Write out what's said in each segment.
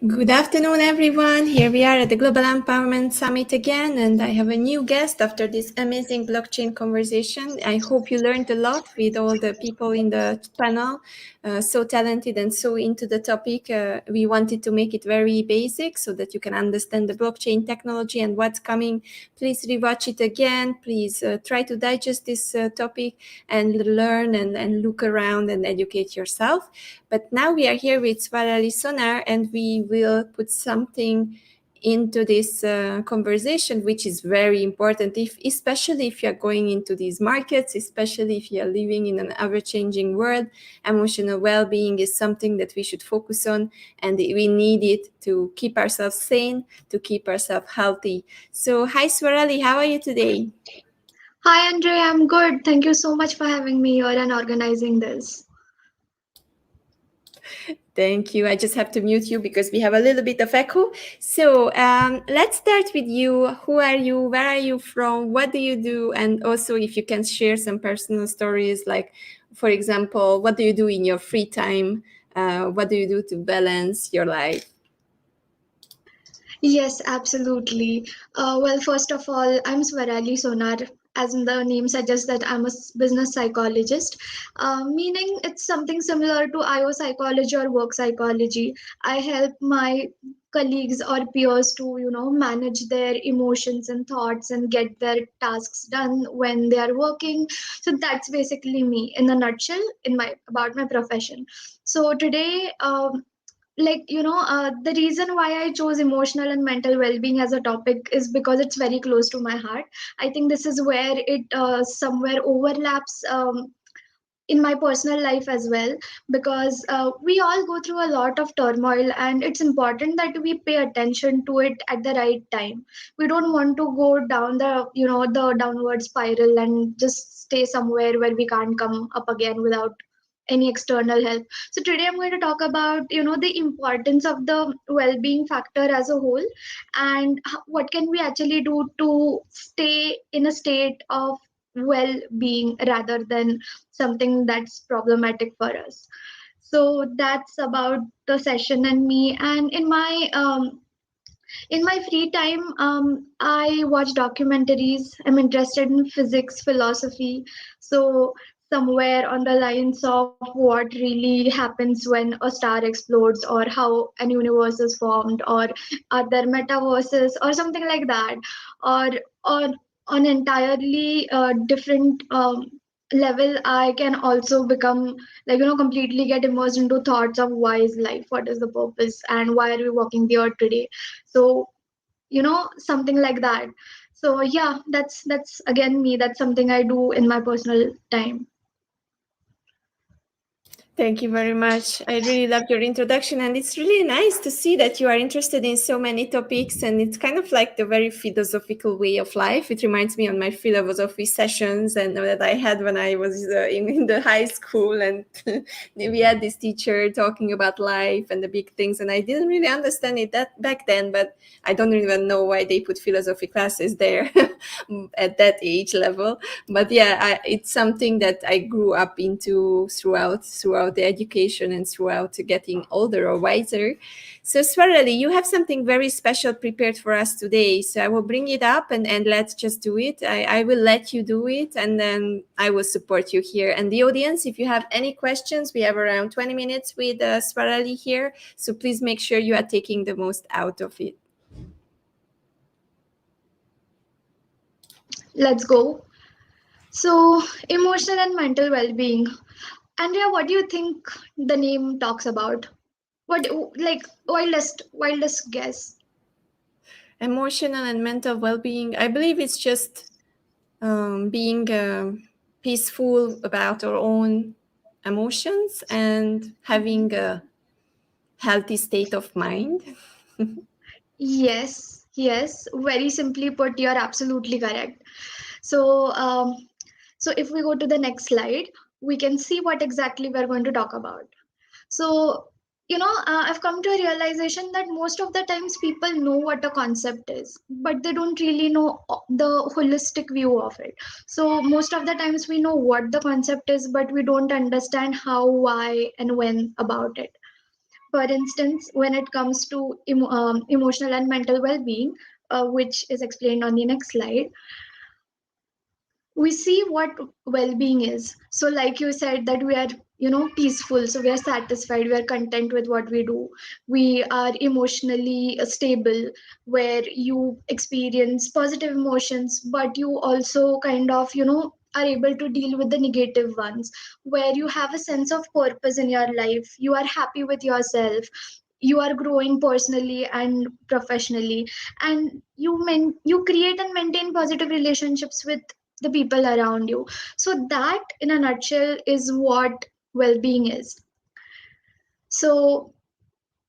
Good afternoon, everyone. Here we are at the Global Empowerment Summit again, and I have a new guest after this amazing blockchain conversation. I hope you learned a lot with all the people in the panel, so talented and so into the topic. We wanted to make it very basic so that you can understand the blockchain technology and what's coming. Please rewatch it again. Please try to digest this topic and learn and look around and educate yourself. But now we are here with Svarali Sonar, and we will put something into this conversation, which is very important, especially if you're going into these markets, especially if you're living in an ever-changing world. Emotional well-being is something that we should focus on, and we need it to keep ourselves sane, to keep ourselves healthy. So, hi Swarali, how are you today? Hi, Andre. I'm good. Thank you so much for having me here and organizing this. Thank you. I just have to mute you because we have a little bit of echo. So let's start with you. Who are you? Where are you from? What do you do? And also, if you can share some personal stories, like, for example, what do you do in your free time? What do you do to balance your life? Yes, absolutely. Well, first of all, I'm Swarali Sonar. As in the name suggests that I'm a business psychologist, meaning it's something similar to IO psychology or work psychology. I help my colleagues or peers to, manage their emotions and thoughts and get their tasks done when they are working. So that's basically me in a nutshell in my about my profession. So today, the reason why I chose emotional and mental well-being as a topic is because it's very close to my heart. I think this is where it somewhere overlaps in my personal life as well, because we all go through a lot of turmoil, and it's important that we pay attention to it at the right time. We don't want to go down the downward spiral and just stay somewhere where we can't come up again without any external help. So today I'm going to talk about the importance of the well-being factor as a whole, and what can we actually do to stay in a state of well-being rather than something that's problematic for us. So that's about the session and me. And in my free time, I watch documentaries. I'm interested in physics, philosophy. So somewhere on the lines of what really happens when a star explodes, or how an universe is formed, or are there metaverses or something like that, or or on entirely different level, I can also become completely get immersed into thoughts of why is life, what is the purpose, and why are we walking the earth today. So something like that. So yeah, that's again me. That's something I do in my personal time. Thank you very much. I really loved your introduction, and it's really nice to see that you are interested in so many topics. And it's kind of like the very philosophical way of life. It reminds me of my philosophy sessions and that I had when I was in the high school, and we had this teacher talking about life and the big things. And I didn't really understand it that back then, but I don't even know why they put philosophy classes there at that age level. But yeah, it's something that I grew up into throughout the education and throughout getting older or wiser. So Swarali, you have something very special prepared for us today. So I will bring it up, and let's just do it. I will let you do it, and then I will support you here. And the audience, if you have any questions, we have around 20 minutes with Swarali here. So please make sure you are taking the most out of it. Let's go. So emotional and mental well-being. Andrea, what do you think the name talks about? What, like, wildest guess? Emotional and mental well-being, I believe it's just being peaceful about our own emotions and having a healthy state of mind. Yes, very simply put, you're absolutely correct. So so if we go to the next slide, we can see what exactly we're going to talk about. So, I've come to a realization that most of the times people know what a concept is, but they don't really know the holistic view of it. So, most of the times we know what the concept is, but we don't understand how, why, and when about it. For instance, when it comes to emotional and mental well-being, which is explained on the next slide, we see what well-being is. So like you said, that we are, peaceful, so we are satisfied, we are content with what we do, we are emotionally stable, where you experience positive emotions, but you also kind of, are able to deal with the negative ones, where you have a sense of purpose in your life, you are happy with yourself, you are growing personally and professionally, and you create and maintain positive relationships with the people around you. So that in a nutshell is what well-being is. So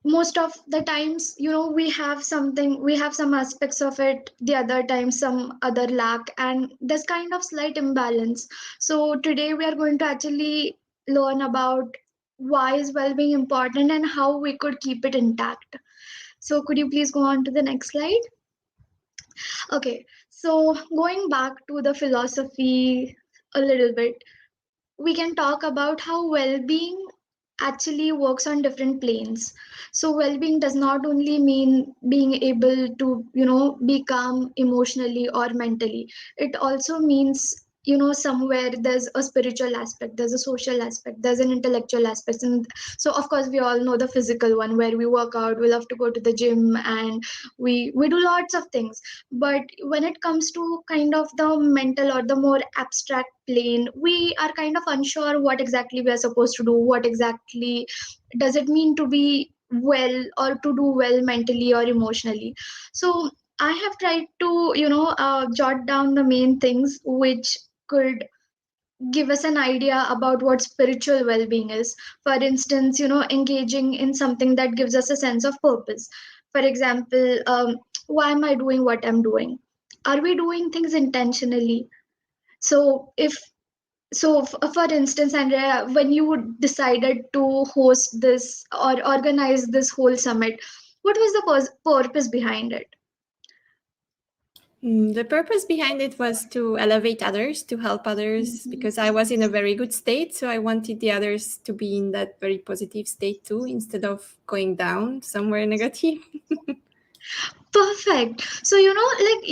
most of the times, we have some aspects of it, the other times some other lack, and there's kind of slight imbalance. So today we are going to actually learn about why is well-being important and how we could keep it intact. So could you please go on to the next slide? Okay, so going back to the philosophy a little bit, we can talk about how well-being actually works on different planes. So well-being does not only mean being able to, be calm emotionally or mentally. It also means, somewhere there's a spiritual aspect, there's a social aspect, there's an intellectual aspect. And so of course we all know the physical one, where we work out, we love to go to the gym, and we do lots of things. But when it comes to kind of the mental or the more abstract plane, we are kind of unsure what exactly we are supposed to do, what exactly does it mean to be well or to do well mentally or emotionally. So I have tried to, jot down the main things which could give us an idea about what spiritual well-being is. For instance, engaging in something that gives us a sense of purpose. For example, why am I doing what I'm doing? Are we doing things intentionally? So if so for instance, Andrea, when you decided to host this or organize this whole summit, what was the purpose behind it? The purpose behind it was to elevate others, to help others, because I was in a very good state. So I wanted the others to be in that very positive state too, instead of going down somewhere negative. Perfect. So, like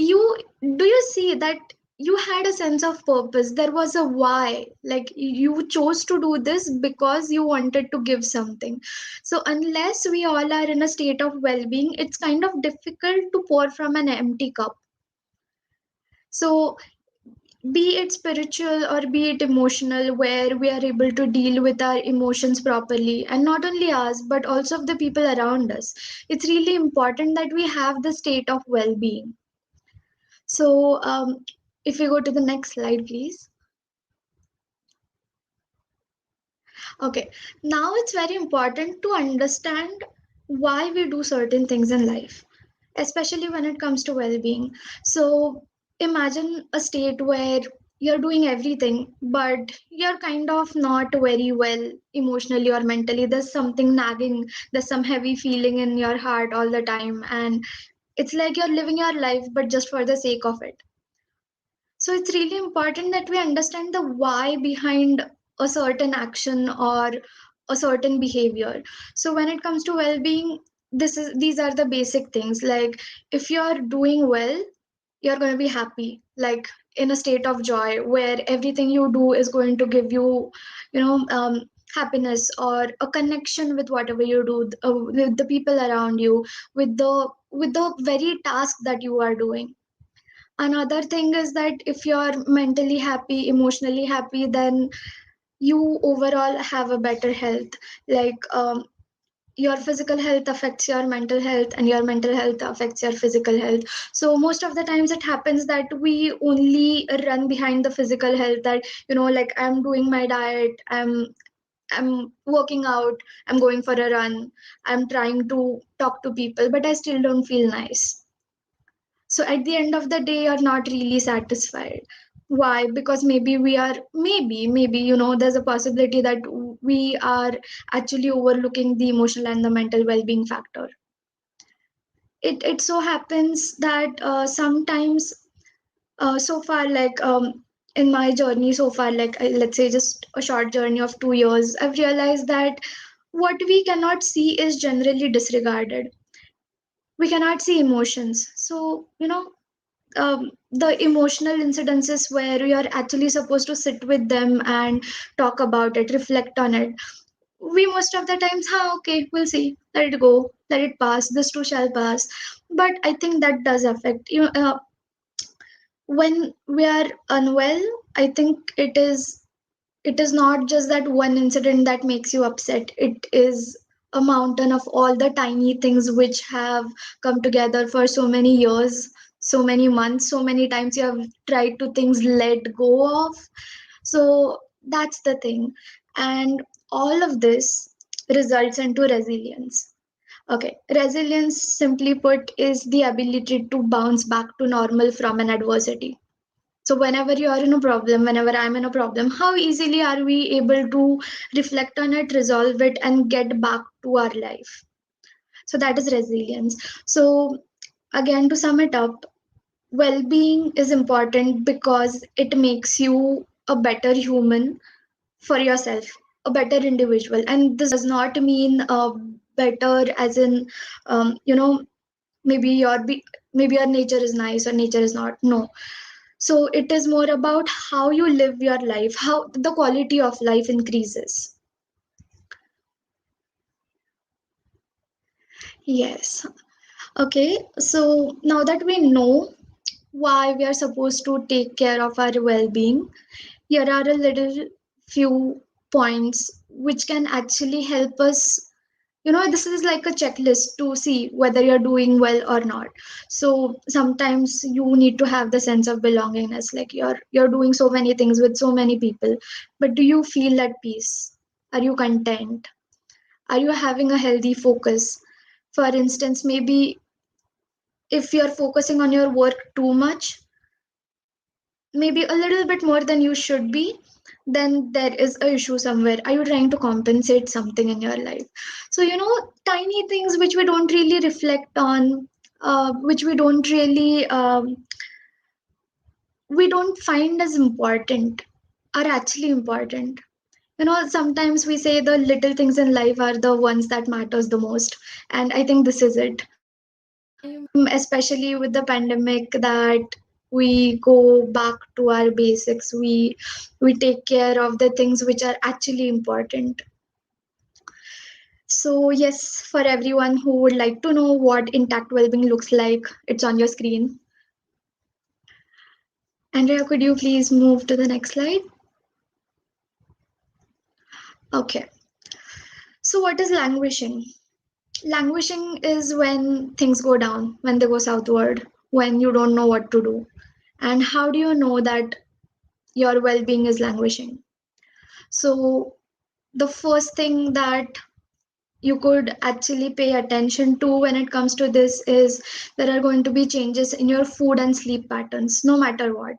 do you see that you had a sense of purpose? There was a why. Like you chose to do this because you wanted to give something. So, unless we all are in a state of well being, it's kind of difficult to pour from an empty cup. So, be it spiritual or be it emotional, where we are able to deal with our emotions properly, and not only us but also of the people around us, it's really important that we have the state of well-being. So if we go to the next slide, please. Okay, now it's very important to understand why we do certain things in life, especially when it comes to well-being. So imagine a state where you're doing everything, but you're kind of not very well emotionally or mentally. There's something nagging, there's some heavy feeling in your heart all the time, and it's like you're living your life, but just for the sake of it. So it's really important that we understand the why behind a certain action or a certain behavior. So when it comes to well-being, these are the basic things. Like if you're doing well, you're going to be happy, like in a state of joy, where everything you do is going to give you, happiness or a connection with whatever you do, with the people around you, with the very task that you are doing. Another thing is that if you're mentally happy, emotionally happy, then you overall have a better health. Like your physical health affects your mental health, and your mental health affects your physical health. So most of the times it happens that we only run behind the physical health, that like I'm doing my diet, I'm working out, I'm going for a run, I'm trying to talk to people, but I still don't feel nice. So at the end of the day, you're not really satisfied. Why? Because maybe there's a possibility that we are actually overlooking the emotional and the mental well-being factor. It so happens that sometimes, so far, like in my journey so far, like let's say just a short journey of 2 years, I've realized that What we cannot see is generally disregarded. We cannot see emotions. So, the emotional incidences where you're actually supposed to sit with them and talk about it, reflect on it, we most of the times, okay, we'll see, let it go, let it pass, this too shall pass. But I think that does affect you. When we are unwell, I think it is not just that one incident that makes you upset. It is a mountain of all the tiny things which have come together for so many years, so many months, so many times you have tried to things let go of. So that's the thing. And all of this results into resilience. Okay, resilience, simply put, is the ability to bounce back to normal from an adversity. So whenever you are in a problem, whenever I'm in a problem, how easily are we able to reflect on it, resolve it, and get back to our life? So that is resilience. So again, to sum it up, well-being is important because it makes you a better human for yourself, a better individual. And this does not mean better as in, maybe maybe your nature is nice or nature is not. No. So it is more about how you live your life, how the quality of life increases. Yes. Okay. So now that we know why we are supposed to take care of our well-being, here are a little few points which can actually help us. This is like a checklist to see whether you're doing well or not. So sometimes you need to have the sense of belongingness, like you're doing so many things with so many people, but do you feel at peace? Are you content? Are you having a healthy focus? For instance, maybe if you're focusing on your work too much, maybe a little bit more than you should be, then there is a issue somewhere. Are you trying to compensate something in your life? So tiny things which we don't really reflect on, which we don't find as important, are actually important. Sometimes we say the little things in life are the ones that matters the most, and I think this is it. Especially with the pandemic, that we go back to our basics, we take care of the things which are actually important. So yes, for everyone who would like to know what intact well-being looks like, it's on your screen. Andrea, could you please move to the next slide? Okay. So what is languishing? Languishing is when things go down, when they go southward, when you don't know what to do. And how do you know that your well-being is languishing? So the first thing that you could actually pay attention to when it comes to this is there are going to be changes in your food and sleep patterns, no matter what.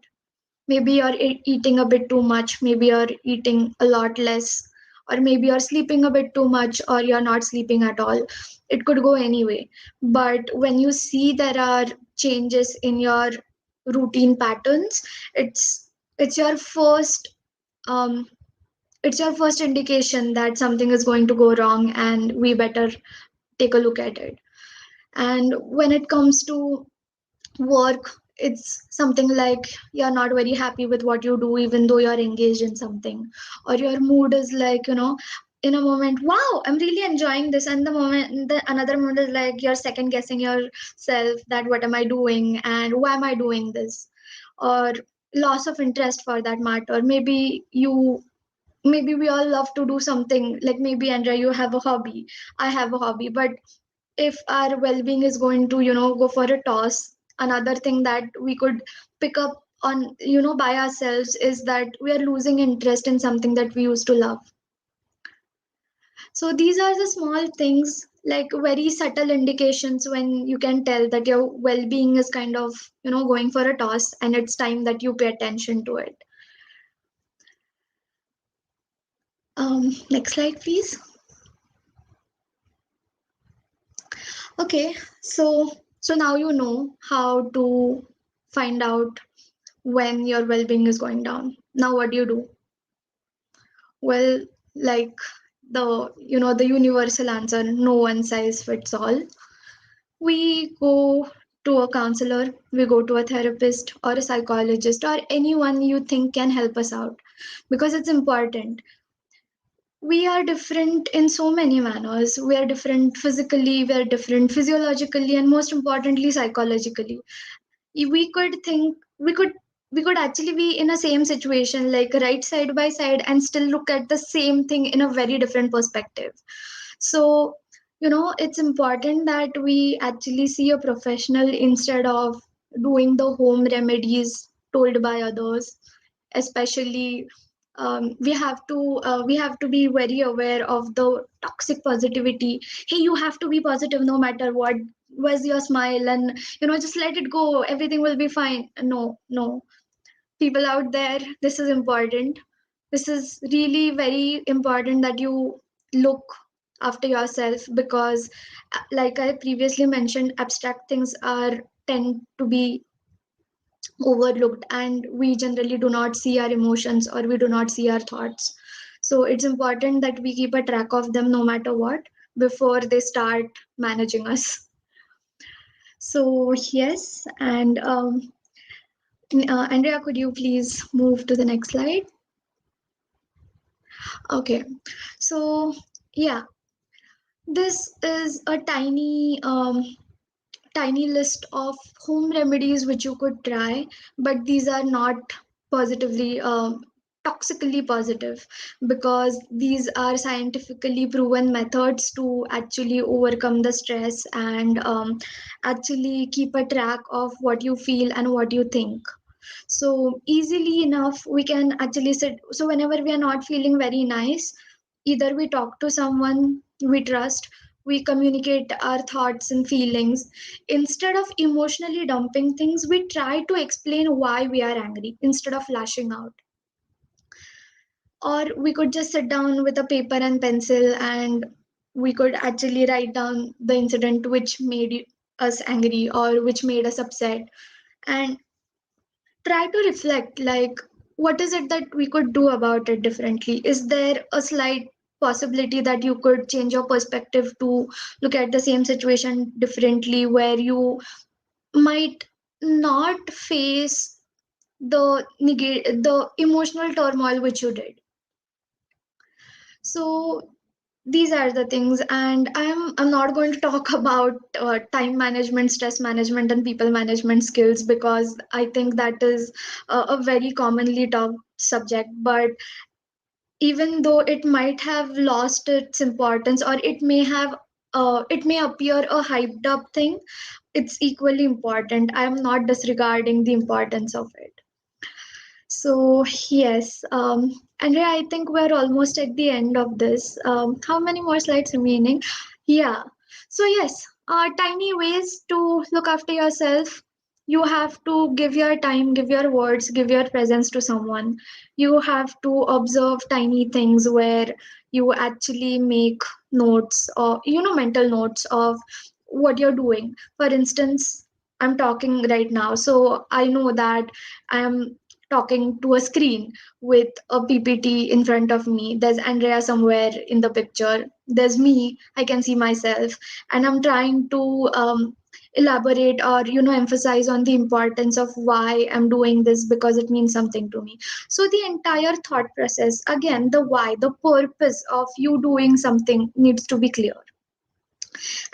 Maybe you're eating a bit too much, maybe you're eating a lot less, or maybe you're sleeping a bit too much, or you're not sleeping at all. It could go anyway. But when you see there are changes in your routine patterns, it's your first um, it's your first indication that something is going to go wrong and we better take a look at it. And when it comes to work, it's something like you're not very happy with what you do even though you're engaged in something, or your mood is like, in a moment, wow, I'm really enjoying this, and the another moment is like you're second guessing yourself that what am I doing and why am I doing this, or loss of interest for that matter. Maybe we all love to do something, like maybe Andrea, you have a hobby, I have a hobby, but if our well-being is going to go for a toss, another thing that we could pick up on by ourselves is that we are losing interest in something that we used to love. So these are the small things, like very subtle indications when you can tell that your well-being is kind of going for a toss, and it's time that you pay attention to it. Next slide, please. Okay, so now you know how to find out when your well-being is going down. Now what do you do? Well, like the universal answer, no one size fits all. We go to a counselor, we go to a therapist or a psychologist or anyone you think can help us out, because it's important. We are different in so many manners. We are different physically, we are different physiologically, and most importantly psychologically. We could think we could actually be in a same situation, like right side by side, and still look at the same thing in a very different perspective. So it's important that we actually see a professional instead of doing the home remedies told by others. Especially we have to be very aware of the toxic positivity. Hey, you have to be positive no matter what. Where's your smile? And just let it go, everything will be fine. No, no, people out there, this is important. This is really very important that you look after yourself, because like I previously mentioned, abstract things are tend to be overlooked, and we generally do not see our emotions or we do not see our thoughts. So it's important that we keep a track of them no matter what, before they start managing us. So yes, and Andrea, could you please move to the next slide? Okay, so yeah, this is a tiny list of home remedies which you could try, but these are not positively toxically positive, because these are scientifically proven methods to actually overcome the stress and actually keep a track of what you feel and what you think. So easily enough we can actually sit. So whenever we are not feeling very nice, either we talk to someone we trust, we communicate our thoughts and feelings. Instead of emotionally dumping things, we try to explain why we are angry instead of lashing out. Or we could just sit down with a paper and pencil, and we could actually write down the incident which made us angry or which made us upset, and try to reflect, like, what is it that we could do about it differently? Is there a slight possibility that you could change your perspective to look at the same situation differently, where you might not face the emotional turmoil which you did? So these are the things, and I'm not going to talk about time management, stress management, and people management skills, because I think that is a very commonly talked subject. But even though it might have lost its importance, or it may appear a hyped up thing, it's equally important. I'm not disregarding the importance of it. So yes, Andrea, I think we're almost at the end of this. How many more slides remaining? Yeah. So yes, tiny ways to look after yourself. You have to give your time, give your words, give your presence to someone. You have to observe tiny things where you actually make notes, or mental notes of what you're doing. For instance, I'm talking right now, so I know that I am talking to a screen with a PPT in front of me. There's Andrea somewhere in the picture. There's me. I can see myself, and I'm trying to elaborate or emphasize on the importance of why I'm doing this, because it means something to me. So the entire thought process, again, the why, the purpose of you doing something needs to be clear,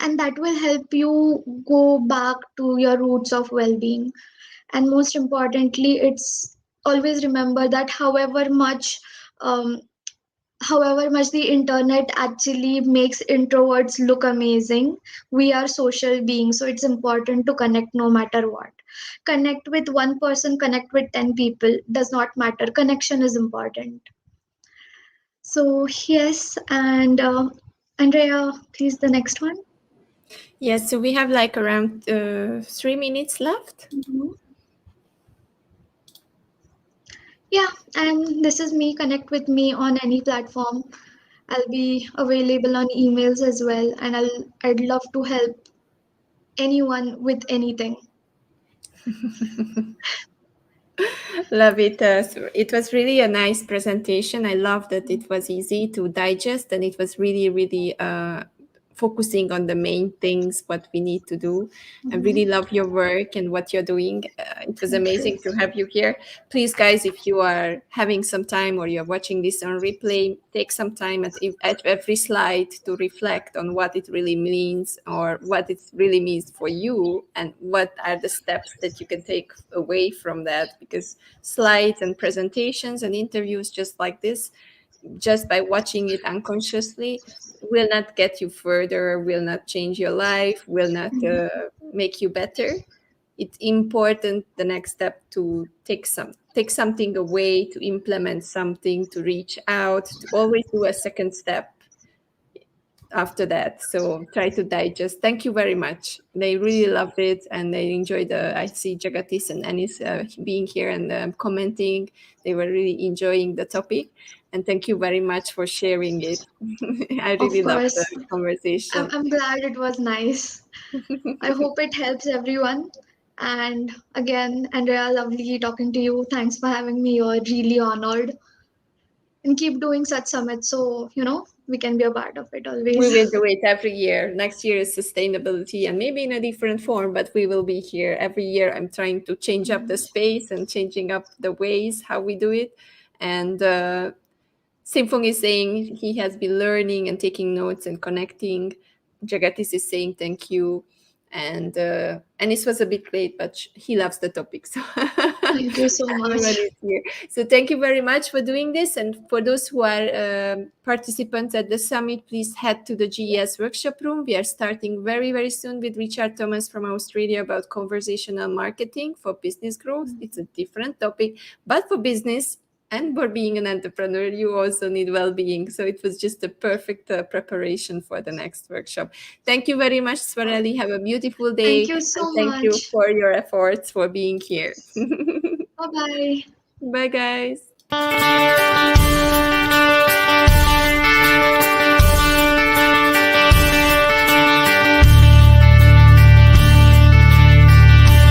and that will help you go back to your roots of well-being. And most importantly, it's always remember that um, however much the internet actually makes introverts look amazing, we are social beings, so it's important to connect no matter what. Connect with one person, connect with 10 people, does not matter, connection is important. So yes, and Andrea, please, the next one. Yes, so we have like around 3 minutes left. Mhm. Yeah, and this is me. Connect with me on any platform. I'll be available on emails as well, and I'd love to help anyone with anything. Love it. So it was really a nice presentation. I love that it was easy to digest and it was really, really focusing on the main things, what we need to do. I really love your work and what you're doing. It was Thank you. amazing to have you here. Please, guys, if you are having some time or you're watching this on replay, take some time at every slide to reflect on what it really means or what it really means for you and what are the steps that you can take away from that. Because slides and presentations and interviews just like this, just by watching it unconsciously, will not get you further, will not change your life, will not make you better. It's important the next step to take something away, to implement something, to reach out, to always do a second step after that. So try to digest. Thank you very much. They really loved it and they enjoyed I see Jagatis and Anis being here and commenting. They were really enjoying the topic. And thank you very much for sharing it. I Of really loved the course, I'm, conversation. I'm glad it was nice. I hope it helps everyone. And again, Andrea, lovely talking to you. Thanks for having me. You're really honored. And keep doing such summits so, we can be a part of it We always. will do it every year. Next year is sustainability and maybe in a different form, but we will be here every year. I'm trying to change up the space and changing up the ways how we do it. And Simfong is saying he has been learning and taking notes and connecting. Jagatis is saying thank you. And this was a bit late, but he loves the topic. So Thank you so everyone much. is here. So thank you very much for doing this. And for those who are participants at the summit, please head to the GES workshop room. We are starting very, very soon with Richard Thomas from Australia about conversational marketing for business growth. It's a different topic, but for business and for being an entrepreneur, you also need well-being. So it was just a perfect preparation for the next workshop. Thank you very much, Swarali. Have a beautiful Thank day. you And so thank you much. for your efforts for being here. Bye bye. Bye, guys.